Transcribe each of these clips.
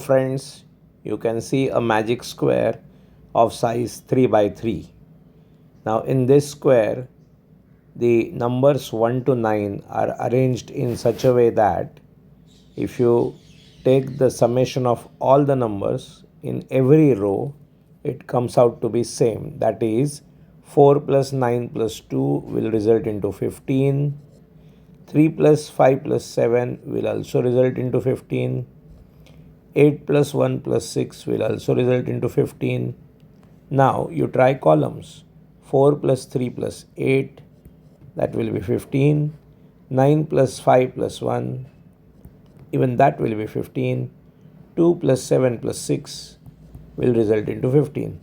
Friends, you can see a magic square of size 3 by 3. Now in this square, the numbers 1 to 9 are arranged in such a way that if you take the summation of all the numbers in every row, it comes out to be same. That is 4 plus 9 plus 2 will result into 15. 3 plus 5 plus 7 will also result into 15. 8 plus 1 plus 6 will also result into 15. Now you try columns. 4 plus 3 plus 8, that will be 15. 9 plus 5 plus 1, even that will be 15. 2 plus 7 plus 6 will result into 15.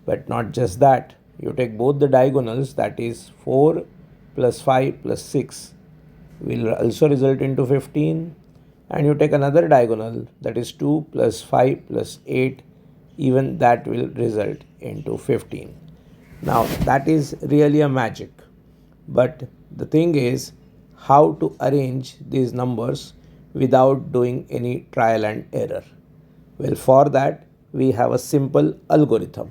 But not just that, you take both the diagonals, that is 4 plus 5 plus 6 will also result into 15, and you take another diagonal, that is 2 plus 5 plus 8, even that will result into 15. Now that is really a magic, but the thing is how to arrange these numbers without doing any trial and error. Well, for that we have a simple algorithm.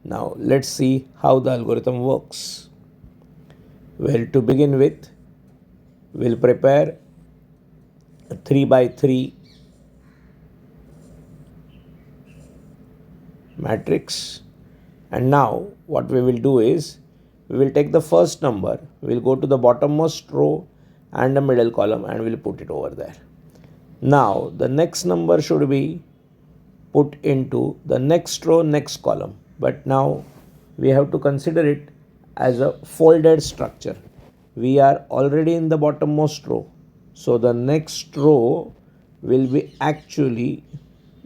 Now let's see how the algorithm works. Well, to begin with, we'll prepare a 3 by 3 matrix, and now what we will do is we will take the first number, we'll go to the bottommost row and the middle column and we'll put it over there. Now the next number should be put into the next row, next column, but now we have to consider it as a folded structure. We are already in the bottommost row, so the next row will be actually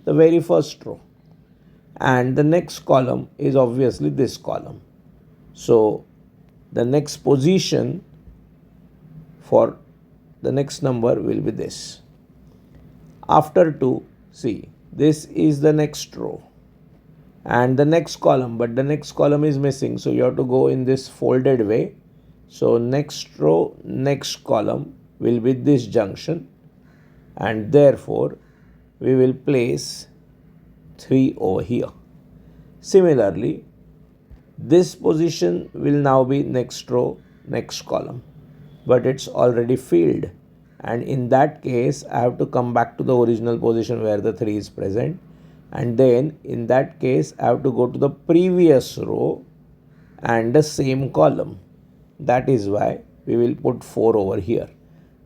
the very first row, and the next column is obviously this column. So the next position for the next number will be this. After 2, see, this is the next row and the next column, but the next column is missing, so you have to go in this folded way. So next row, next column will be this junction, and therefore we will place 3 over here. Similarly, this position will now be next row, next column, but it's already filled, and in that case I have to come back to the original position where the 3 is present, and then in that case I have to go to the previous row and the same column. That is why we will put 4 over here.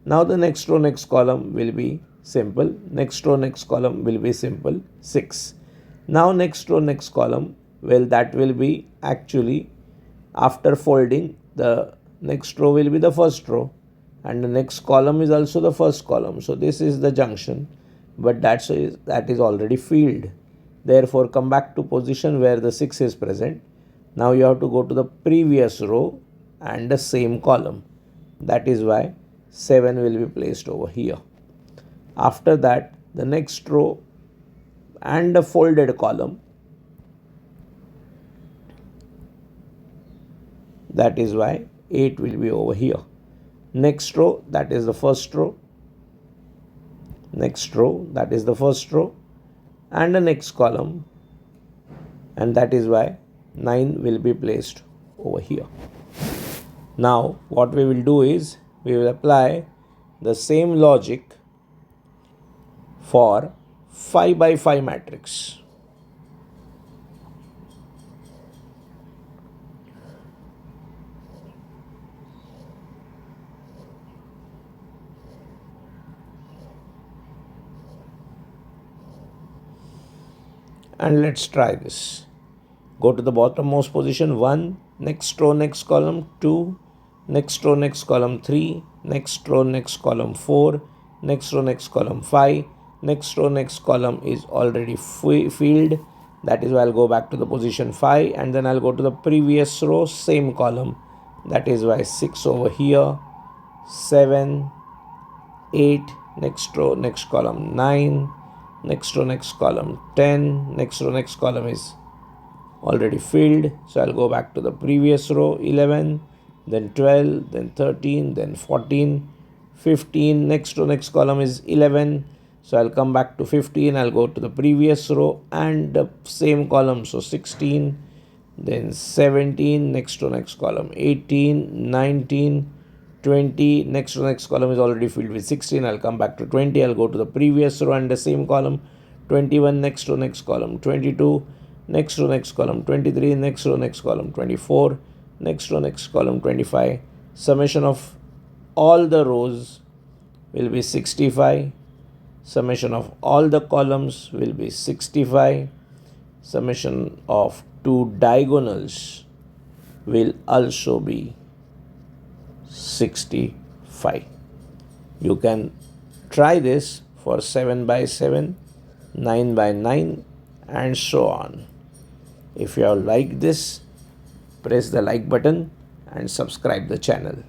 Now the next row, next column will be simple. Next row, next column will be simple, 6. Now next row, next column, well, that will be actually after folding, the next row will be the first row and the next column is also the first column. So this is the junction, but that is already filled. Therefore come back to position where the 6 is present. Now you have to go to the previous row and the same column. That is why 7 will be placed over here. After that, the next row and the folded column, that is why 8 will be over here. Next row, that is the first row. Next row, that is the first row, and the next column, and that is why 9 will be placed over here. Now what we will do is we will apply the same logic for 5 by 5 matrix. And let's try this. Go to the bottommost position, 1, next row, next column, 2, next row, next column, 3, next row, next column, 4, next row, next column, 5, next row, next column is already filled. That is why I'll go back to the position 5 and then I'll go to the previous row, same column. That is why 6 over here, 7, 8, next row, next column, 9, next row, next column, 10, next row, next column is already filled. So I'll go back to the previous row, 11, then 12, then 13, then 14, 15, next row, next column is 11. So I'll come back to 15, I'll go to the previous row and the same column. So 16, then 17, next to next column 18, 19, 20, next to next column is already filled with 16. I'll come back to 20, I'll go to the previous row and the same column. 21, next to next column 22, next to next column 23, next to next column 24, next to next column 25. Summation of all the rows will be 65. Summation of all the columns will be 65. Summation of two diagonals will also be 65. You can try this for 7 by 7, 9 by 9 and so on. If you have liked this, press the like button and subscribe the channel.